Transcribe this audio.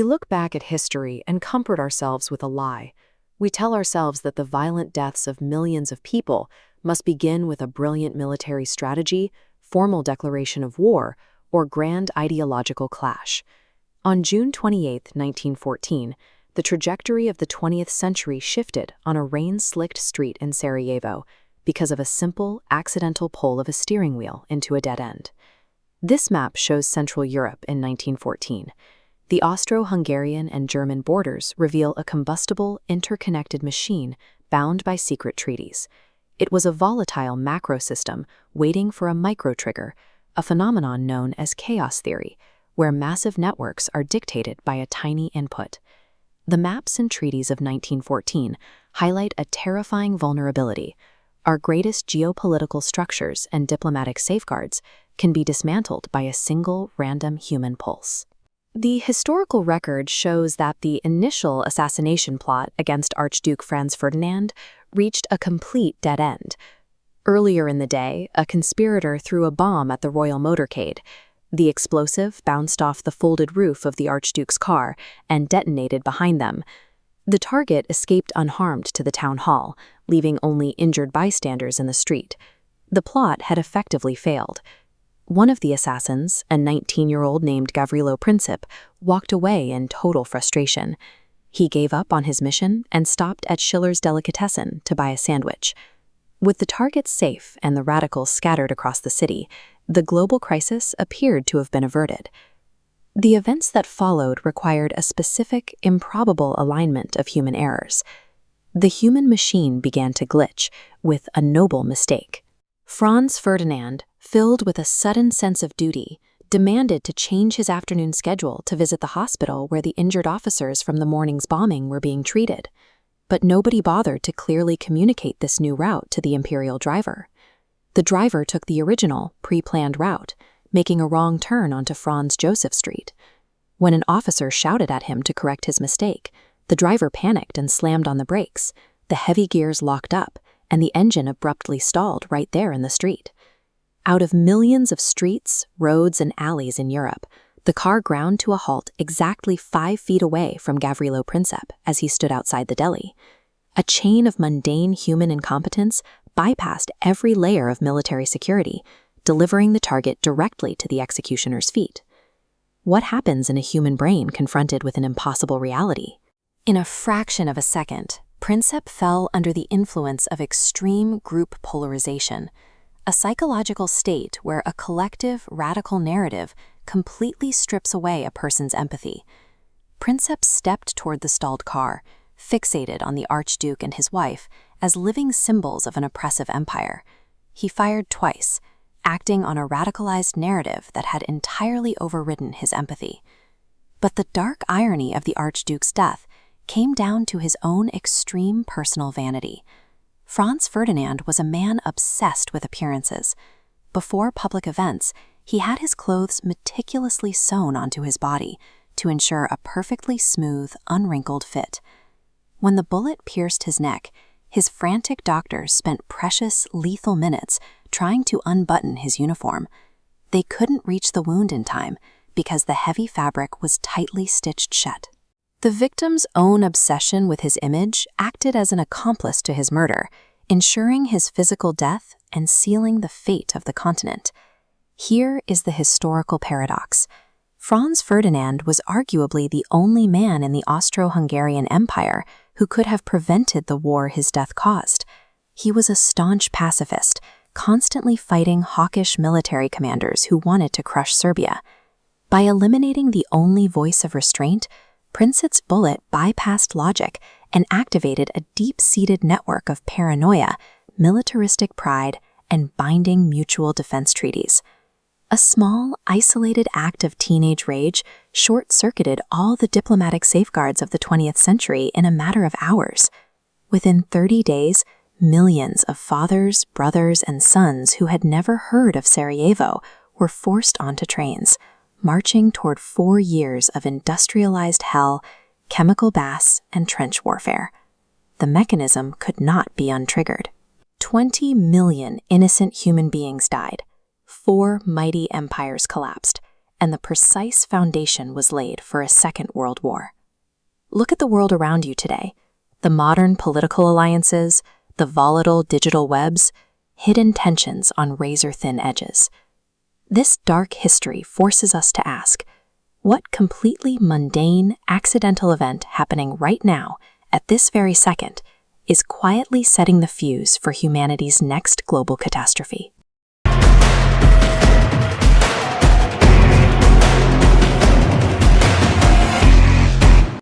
look back at history and comfort ourselves with a lie. We tell ourselves that the violent deaths of millions of people must begin with a brilliant military strategy, formal declaration of war, or grand ideological clash. On June 28, 1914, the trajectory of the 20th century shifted on a rain-slicked street in Sarajevo because of a simple, accidental pull of a steering wheel into a dead end. This map shows Central Europe in 1914. The Austro-Hungarian and German borders reveal a combustible, interconnected machine bound by secret treaties. It was a volatile macro system waiting for a micro-trigger, a phenomenon known as chaos theory, where massive networks are dictated by a tiny input. The maps and treaties of 1914 highlight a terrifying vulnerability. Our greatest geopolitical structures and diplomatic safeguards can be dismantled by a single random human pulse. The historical record shows that the initial assassination plot against Archduke Franz Ferdinand reached a complete dead end. Earlier in the day, a conspirator threw a bomb at the royal motorcade. The explosive bounced off the folded roof of the Archduke's car and detonated behind them. The target escaped unharmed to the town hall, leaving only injured bystanders in the street. The plot had effectively failed. One of the assassins, a 19-year-old named Gavrilo Princip, walked away in total frustration. He gave up on his mission and stopped at Schiller's Delicatessen to buy a sandwich. With the target safe and the radicals scattered across the city, the global crisis appeared to have been averted. The events that followed required a specific, improbable alignment of human errors. The human machine began to glitch, with a noble mistake. Franz Ferdinand, filled with a sudden sense of duty, demanded to change his afternoon schedule to visit the hospital where the injured officers from the morning's bombing were being treated. But nobody bothered to clearly communicate this new route to the imperial driver. The driver took the original, pre-planned route, making a wrong turn onto Franz Joseph Street. When an officer shouted at him to correct his mistake, the driver panicked and slammed on the brakes. The heavy gears locked up, and the engine abruptly stalled right there in the street. Out of millions of streets, roads, and alleys in Europe, the car ground to a halt exactly 5 feet away from Gavrilo Princip as he stood outside the deli. A chain of mundane human incompetence bypassed every layer of military security, delivering the target directly to the executioner's feet. What happens in a human brain confronted with an impossible reality? In a fraction of a second, Princip fell under the influence of extreme group polarization, a psychological state where a collective, radical narrative completely strips away a person's empathy. Princip stepped toward the stalled car, fixated on the Archduke and his wife as living symbols of an oppressive empire. He fired twice, acting on a radicalized narrative that had entirely overridden his empathy. But the dark irony of the Archduke's death came down to his own extreme personal vanity. Franz Ferdinand was a man obsessed with appearances. Before public events, he had his clothes meticulously sewn onto his body to ensure a perfectly smooth, unwrinkled fit. When the bullet pierced his neck, his frantic doctors spent precious, lethal minutes trying to unbutton his uniform. They couldn't reach the wound in time because the heavy fabric was tightly stitched shut. The victim's own obsession with his image acted as an accomplice to his murder, ensuring his physical death and sealing the fate of the continent. Here is the historical paradox. Franz Ferdinand was arguably the only man in the Austro-Hungarian Empire who could have prevented the war his death caused. He was a staunch pacifist, constantly fighting hawkish military commanders who wanted to crush Serbia. By eliminating the only voice of restraint, Princip's bullet bypassed logic and activated a deep-seated network of paranoia, militaristic pride, and binding mutual defense treaties. A small, isolated act of teenage rage short-circuited all the diplomatic safeguards of the 20th century in a matter of hours. Within 30 days, millions of fathers, brothers, and sons who had never heard of Sarajevo were forced onto trains, marching toward 4 years of industrialized hell, chemical baths, and trench warfare. The mechanism could not be untriggered. 20 million innocent human beings died. 4 mighty empires collapsed, and the precise foundation was laid for a Second World War. Look at the world around you today. The modern political alliances, the volatile digital webs, hidden tensions on razor-thin edges. This dark history forces us to ask, what completely mundane, accidental event happening right now, at this very second, is quietly setting the fuse for humanity's next global catastrophe?